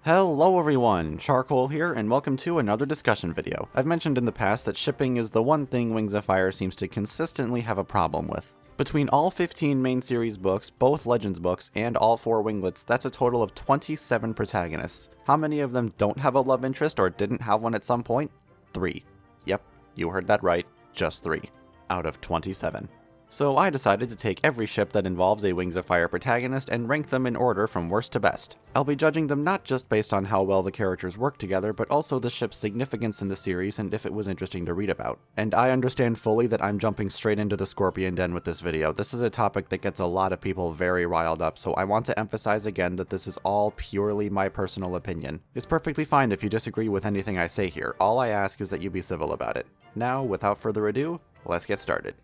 Hello everyone, Charcoal here, and welcome to another discussion video. I've mentioned in the past that shipping is the one thing Wings of Fire seems to consistently have a problem with. Between all 15 main series books, both Legends books, and all 4 winglets, that's a total of 27 protagonists. How many of them don't have a love interest or didn't have one at some point? 3. Yep, you heard that right, just 3. Out of 27. So I decided to take every ship that involves a Wings of Fire protagonist and rank them in order from worst to best. I'll be judging them not just based on how well the characters work together, but also the ship's significance in the series and if it was interesting to read about. And I understand fully that I'm jumping straight into the Scorpion Den with this video. This is a topic that gets a lot of people very riled up, so I want to emphasize again that this is all purely my personal opinion. It's perfectly fine if you disagree with anything I say here. All I ask is that you be civil about it. Now, without further ado, let's get started.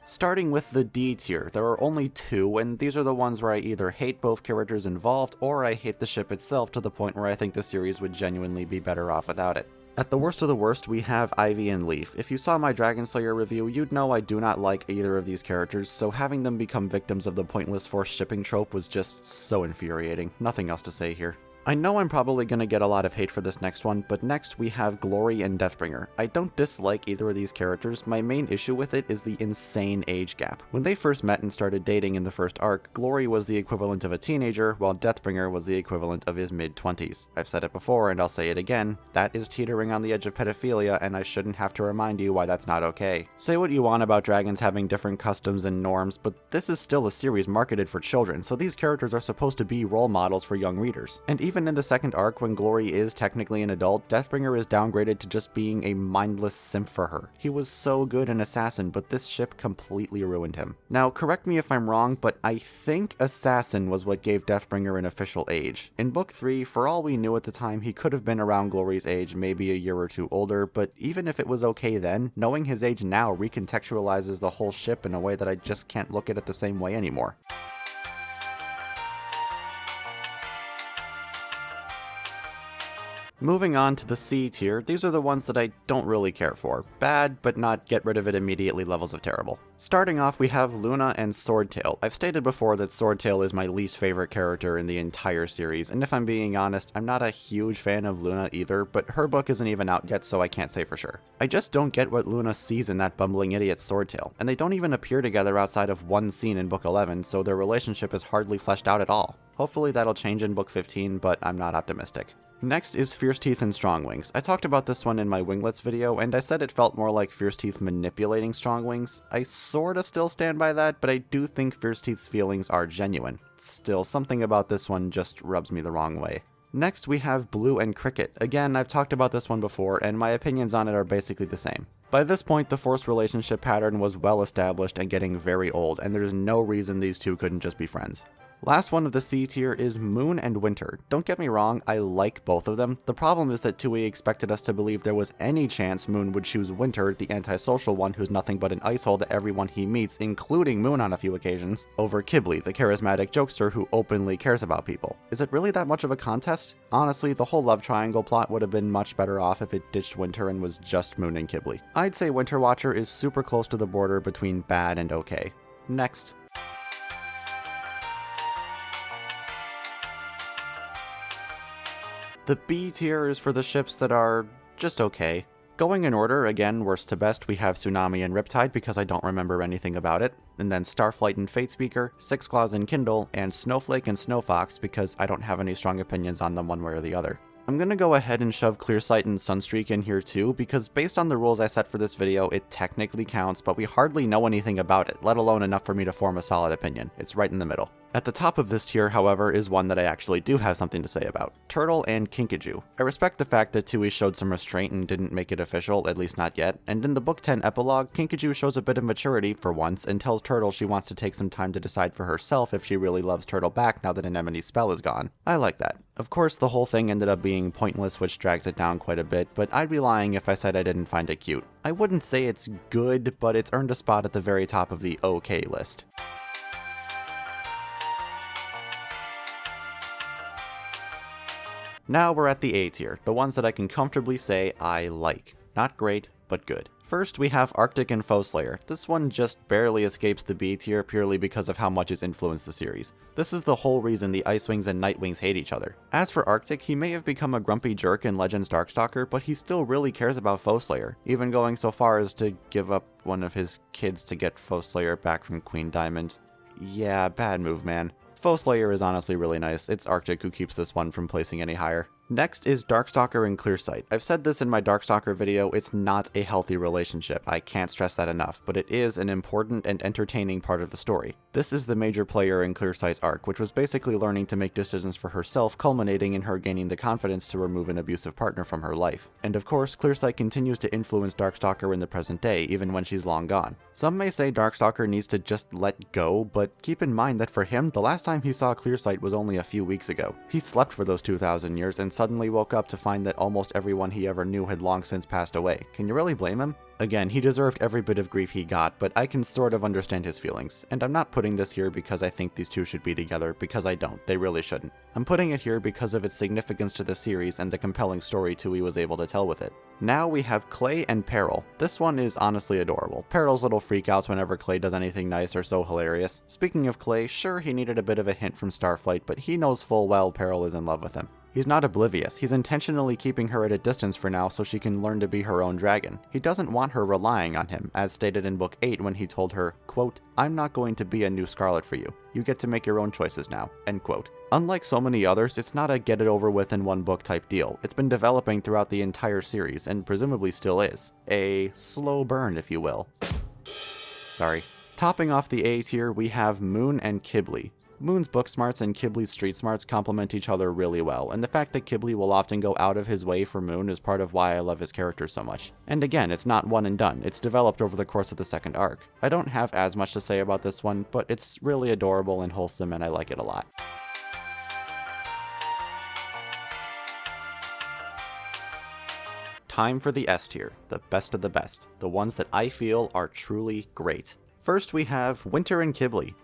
Starting with the D tier, there are only 2, and these are the ones where I either hate both characters involved, or I hate the ship itself to the point where I think the series would genuinely be better off without it. At the worst of the worst, we have Ivy and Leaf. If you saw my Dragon Slayer review, you'd know I do not like either of these characters, so having them become victims of the pointless forced shipping trope was just so infuriating. Nothing else to say here. I know I'm probably going to get a lot of hate for this next one, but next we have Glory and Deathbringer. I don't dislike either of these characters, my main issue with it is the insane age gap. When they first met and started dating in the first arc, Glory was the equivalent of a teenager, while Deathbringer was the equivalent of his mid-20s. I've said it before and I'll say it again, that is teetering on the edge of pedophilia and I shouldn't have to remind you why that's not okay. Say what you want about dragons having different customs and norms, but this is still a series marketed for children, so these characters are supposed to be role models for young readers. And even in the second arc, when Glory is technically an adult, Deathbringer is downgraded to just being a mindless simp for her. He was so good an assassin, but this ship completely ruined him. Now, correct me if I'm wrong, but I think assassin was what gave Deathbringer an official age. In book 3, for all we knew at the time, he could have been around Glory's age, maybe a year or two older, but even if it was okay then, knowing his age now recontextualizes the whole ship in a way that I just can't look at it the same way anymore. Moving on to the C tier, these are the ones that I don't really care for. Bad, but not get rid of it immediately levels of terrible. Starting off, we have Luna and Swordtail. I've stated before that Swordtail is my least favorite character in the entire series, and if I'm being honest, I'm not a huge fan of Luna either, but her book isn't even out yet, so I can't say for sure. I just don't get what Luna sees in that bumbling idiot Swordtail, and they don't even appear together outside of one scene in book 11, so their relationship is hardly fleshed out at all. Hopefully that'll change in book 15, but I'm not optimistic. Next is Fierce Teeth and Strong Wings. I talked about this one in my winglets video, and I said it felt more like Fierce Teeth manipulating Strong Wings. I sorta still stand by that, but I do think Fierce Teeth's feelings are genuine. Still, something about this one just rubs me the wrong way. Next, we have Blue and Cricket. Again, I've talked about this one before, and my opinions on it are basically the same. By this point, the forced relationship pattern was well established and getting very old, and there's no reason these two couldn't just be friends. Last one of the C tier is Moon and Winter. Don't get me wrong, I like both of them. The problem is that Toei expected us to believe there was any chance Moon would choose Winter, the antisocial one who's nothing but an icehole to everyone he meets, including Moon on a few occasions, over Kibli, the charismatic jokester who openly cares about people. Is it really that much of a contest? Honestly, the whole love triangle plot would have been much better off if it ditched Winter and was just Moon and Kibli. I'd say Winter Watcher is super close to the border between bad and okay. Next. The B tier is for the ships that are just okay. Going in order, again, worst to best, we have Tsunami and Riptide because I don't remember anything about it, and then Starflight and Fatespeaker, Six Claws and Kindle, and Snowflake and Snowfox because I don't have any strong opinions on them one way or the other. I'm gonna go ahead and shove Clearsight and Sunstreak in here too, because based on the rules I set for this video, it technically counts, but we hardly know anything about it, let alone enough for me to form a solid opinion. It's right in the middle. At the top of this tier, however, is one that I actually do have something to say about. Turtle and Kinkajou. I respect the fact that Toei showed some restraint and didn't make it official, at least not yet, and in the book 10 epilogue, Kinkajou shows a bit of maturity for once and tells Turtle she wants to take some time to decide for herself if she really loves Turtle back now that Anemone's spell is gone. I like that. Of course, the whole thing ended up being pointless, which drags it down quite a bit, but I'd be lying if I said I didn't find it cute. I wouldn't say it's good, but it's earned a spot at the very top of the okay list. Now we're at the A tier, the ones that I can comfortably say I like. Not great, but good. First, we have Arctic and Foe Slayer. This one just barely escapes the B tier purely because of how much it's influenced the series. This is the whole reason the Icewings and Nightwings hate each other. As for Arctic, he may have become a grumpy jerk in Legends Darkstalker, but he still really cares about Foe Slayer, even going so far as to give up one of his kids to get Foe Slayer back from Queen Diamond. Yeah, bad move, man. Foe Slayer is honestly really nice. It's Arctic who keeps this one from placing any higher. Next is Darkstalker and Clearsight. I've said this in my Darkstalker video, it's not a healthy relationship, I can't stress that enough, but it is an important and entertaining part of the story. This is the major player in Clearsight's arc, which was basically learning to make decisions for herself, culminating in her gaining the confidence to remove an abusive partner from her life. And of course, Clearsight continues to influence Darkstalker in the present day, even when she's long gone. Some may say Darkstalker needs to just let go, but keep in mind that for him, the last time he saw Clearsight was only a few weeks ago. He slept for those 2,000 years and suddenly woke up to find that almost everyone he ever knew had long since passed away. Can you really blame him? Again, he deserved every bit of grief he got, but I can sort of understand his feelings. And I'm not putting this here because I think these two should be together, because I don't. They really shouldn't. I'm putting it here because of its significance to the series and the compelling story Tui was able to tell with it. Now we have Clay and Peril. This one is honestly adorable. Peril's little freakouts whenever Clay does anything nice are so hilarious. Speaking of Clay, sure he needed a bit of a hint from Starflight, but he knows full well Peril is in love with him. He's not oblivious, he's intentionally keeping her at a distance for now so she can learn to be her own dragon. He doesn't want her relying on him, as stated in Book 8 when he told her, quote, "I'm not going to be a new Scarlet for you. You get to make your own choices now," end quote. Unlike so many others, it's not a get it over with in one book type deal. It's been developing throughout the entire series, and presumably still is. A slow burn, if you will. Sorry. Topping off the A tier, we have Moon and Kibli. Moon's book smarts and Kibli's street smarts complement each other really well, and the fact that Kibli will often go out of his way for Moon is part of why I love his character so much. And again, it's not one and done, it's developed over the course of the second arc. I don't have as much to say about this one, but it's really adorable and wholesome and I like it a lot. Time for the S tier, the best of the best, the ones that I feel are truly great. First we have Winter and Kibli.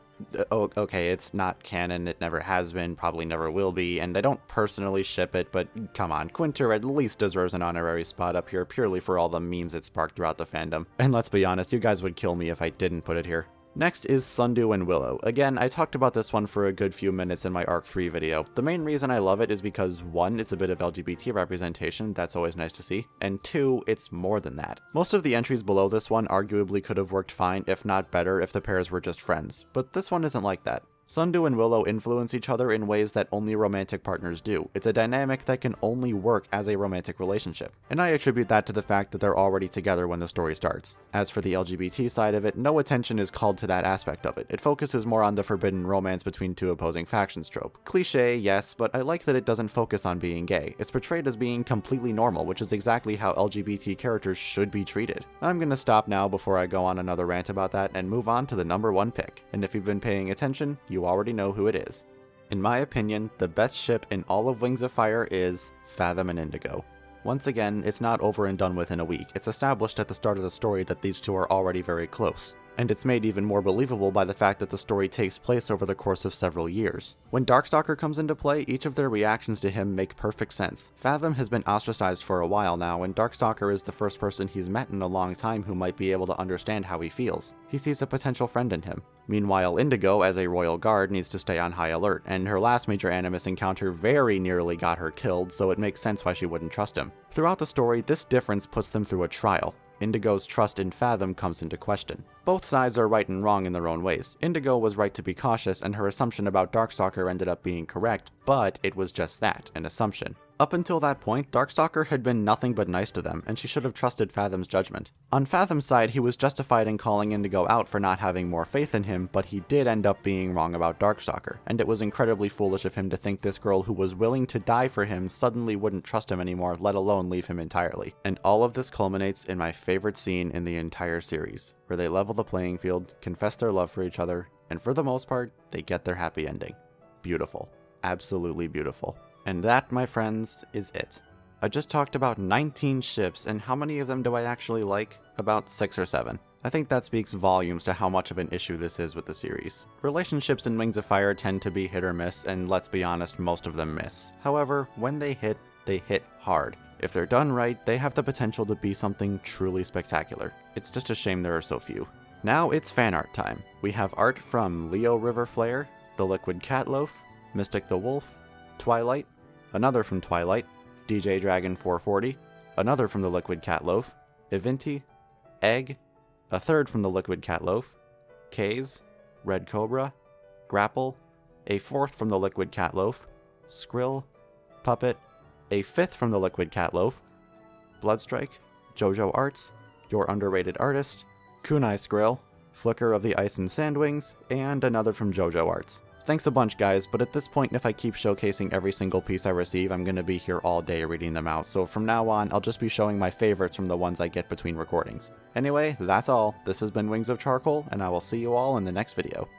Okay, it's not canon, it never has been, probably never will be, and I don't personally ship it, but come on, Quinter at least deserves an honorary spot up here purely for all the memes it sparked throughout the fandom. And let's be honest, you guys would kill me if I didn't put it here. Next is Sundew and Willow. Again, I talked about this one for a good few minutes in my Arc 3 video. The main reason I love it is because 1, it's a bit of LGBT representation, that's always nice to see, and 2, it's more than that. Most of the entries below this one arguably could have worked fine, if not better, if the pairs were just friends, but this one isn't like that. Sundew and Willow influence each other in ways that only romantic partners do. It's a dynamic that can only work as a romantic relationship, and I attribute that to the fact that they're already together when the story starts. As for the LGBT side of it, no attention is called to that aspect of it. It focuses more on the forbidden romance between two opposing factions trope. Cliché, yes, but I like that it doesn't focus on being gay. It's portrayed as being completely normal, which is exactly how LGBT characters should be treated. I'm gonna stop now before I go on another rant about that and move on to the number 1 pick. And if you've been paying attention, you already know who it is. In my opinion, the best ship in all of Wings of Fire is Fathom and Indigo. Once again, it's not over and done with in a week. It's established at the start of the story that these two are already very close. And it's made even more believable by the fact that the story takes place over the course of several years. When Darkstalker comes into play, each of their reactions to him make perfect sense. Fathom has been ostracized for a while now, and Darkstalker is the first person he's met in a long time who might be able to understand how he feels. He sees a potential friend in him. Meanwhile, Indigo, as a royal guard, needs to stay on high alert, and her last major Animus encounter very nearly got her killed, so it makes sense why she wouldn't trust him. Throughout the story, this difference puts them through a trial. Indigo's trust in Fathom comes into question. Both sides are right and wrong in their own ways. Indigo was right to be cautious, and her assumption about Darkstalker ended up being correct, but it was just that, an assumption. Up until that point, Darkstalker had been nothing but nice to them, and she should have trusted Fathom's judgment. On Fathom's side, he was justified in calling Indigo out for not having more faith in him, but he did end up being wrong about Darkstalker, and it was incredibly foolish of him to think this girl who was willing to die for him suddenly wouldn't trust him anymore, let alone leave him entirely. And all of this culminates in my favorite scene in the entire series, where they level the playing field, confess their love for each other, and for the most part, they get their happy ending. Beautiful. Absolutely beautiful. And that, my friends, is it. I just talked about 19 ships, and how many of them do I actually like? About 6 or 7. I think that speaks volumes to how much of an issue this is with the series. Relationships in Wings of Fire tend to be hit or miss, and let's be honest, most of them miss. However, when they hit hard. If they're done right, they have the potential to be something truly spectacular. It's just a shame there are so few. Now it's fan art time. We have art from Leo River Flare, The Liquid Catloaf, Mystic the Wolf, Twilight, another from Twilight, DJ Dragon 440, another from The Liquid Catloaf, Evinti, Egg, a third from The Liquid Catloaf, Kaze, Red Cobra, Grapple, a fourth from The Liquid Catloaf, Skrill, Puppet, a fifth from The Liquid Catloaf, Bloodstrike, JoJo Arts, Your Underrated Artist, Kunai Skrill, Flicker of the Ice and Sandwings, and another from JoJo Arts. Thanks a bunch, guys, but at this point, if I keep showcasing every single piece I receive, I'm going to be here all day reading them out, so from now on, I'll just be showing my favorites from the ones I get between recordings. Anyway, that's all. This has been Wings of Charcoal, and I will see you all in the next video.